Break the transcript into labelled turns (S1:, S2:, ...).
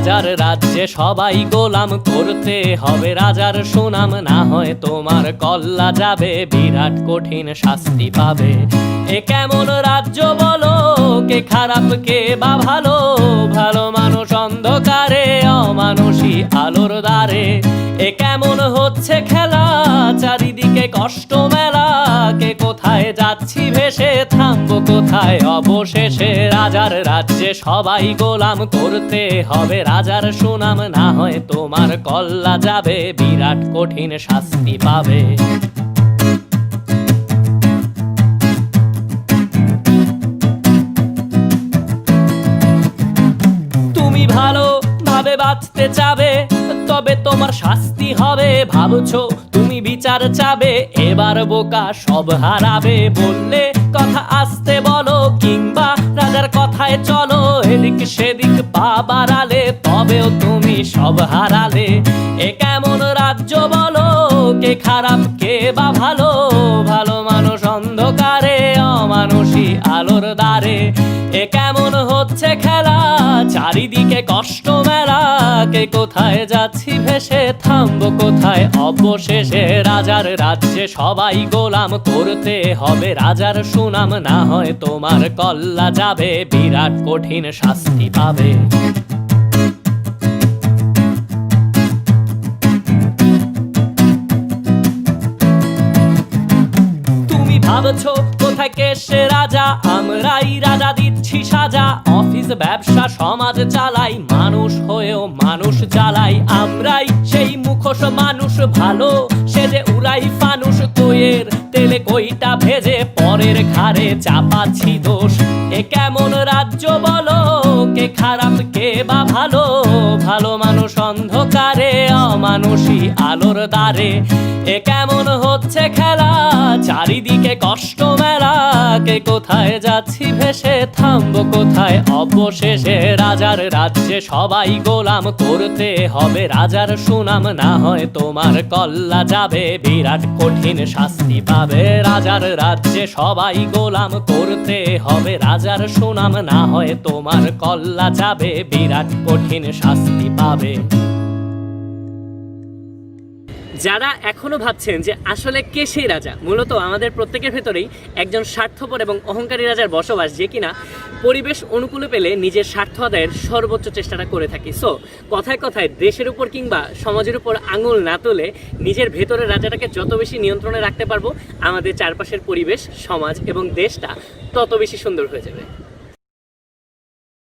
S1: রাজার রাজ্যে সবাই গোলাম, করতে হবে রাজার সুনাম, না হয় তোমার কল্লা যাবে, বিরাট কঠিন শাস্তি পাবে। এ কেমন রাজ্য বলো, কে খারাপ কে বা ভালো, ভালো মানুষ অন্ধকারে, অমানুষী আলোর দ্বারে। এ কেমন হচ্ছে খেলা, চারিদিকে কষ্ট মেলা, কে কোথায় যাচ্ছি ভেসে, থামবো কোথায় অবশেষে। রাজার রাজ্যে সবাই গোলাম, করতে হবে রাজার সুনাম, না হয় তোমার কল্লা যাবে, বিরাট কঠিন শাস্তি পাবে। তুমি ভালো ভাবে বাঁচতে চাবে, তবে তোমার শাস্তি হবে। ভাবছো তুমি বিচার চাবে, এবার বোকা সব হারাবে। বললে কথা আসতে বলো, কিংবা রাজার কথায় চলো, এদিক সেদিক পা বাড়ালে, তবেও তুমি সব হারালে। এ কেমন রাজ্য বলো, কে খারাপ কে বা ভালো, ভালো মানুষ অন্ধকারে, অমানুষী আলোর দ্বারে। এ কেমন হচ্ছে খেলা, চারিদিকে কষ্ট মেলা, কে কোথায় যাচ্ছি ভেসে, থামবো কোথায় অবশেষে। রাজার রাজ্যে সবাই গোলাম, করতে হবে রাজার সুনাম, না হয় তোমার কল্লা যাবে, বিরাট কঠিন শাস্তি পাবে। তুমি ভাবছো কোথায় কে সে রাজা, আমরাই রাজা দিচ্ছি সাজা। অফিস ব্যবসা সমাজ চালাই, মানুষ হয়েও মানুষ জ্বালাই। আমরাই সেই মুখোশ মানুষ ভালো, সে যে উড়াই ফানুষ, কইয়ের তেলে কইটা ভেজে, পরের ঘাড়ে চাপাচ্ছি দোষ। এ কেমন রাজ্য বলো, কে খারাপ কে বা ভালো, ভালো মানুষ অন্ধকারে, অমানুষী আলোর দ্বারে। এ কেমন হচ্ছে খেলা, চারিদিকে কষ্ট মেলা, কে কোথায় যাচ্ছি ভেসে, থামবো কোথায় অবশেষে। রাজার রাজ্যে সবাই গোলাম, করতে হবে রাজার সুনাম, না হয় তোমার কল্লা যাবে, বিরাট কঠিন শাস্তি পাবে। রাজার রাজ্যে সবাই গোলাম, করতে হবে রাজার সুনাম, না হয় তোমার কল্লা যাবে, বিরাট কঠিন শাস্তি পাবে। যারা এখনো ভাবছেন যে আসলে কে সেই রাজা, মূলত আমাদের প্রত্যেকের ভেতরেই একজন স্বার্থপর এবং অহংকারী রাজার বসবাস, যে কিনা পরিবেশ অনুকূলে পেলে নিজের স্বার্থ আদায়ের সর্বোচ্চ চেষ্টাটা করে থাকি। সো কথায় কথায় দেশের উপর কিংবা সমাজের উপর আঙুল না তুলে নিজের ভেতরের রাজাটাকে যত বেশি নিয়ন্ত্রণে রাখতে পারবো, আমাদের চারপাশের পরিবেশ, সমাজ এবং দেশটা তত বেশি সুন্দর হয়ে যাবে।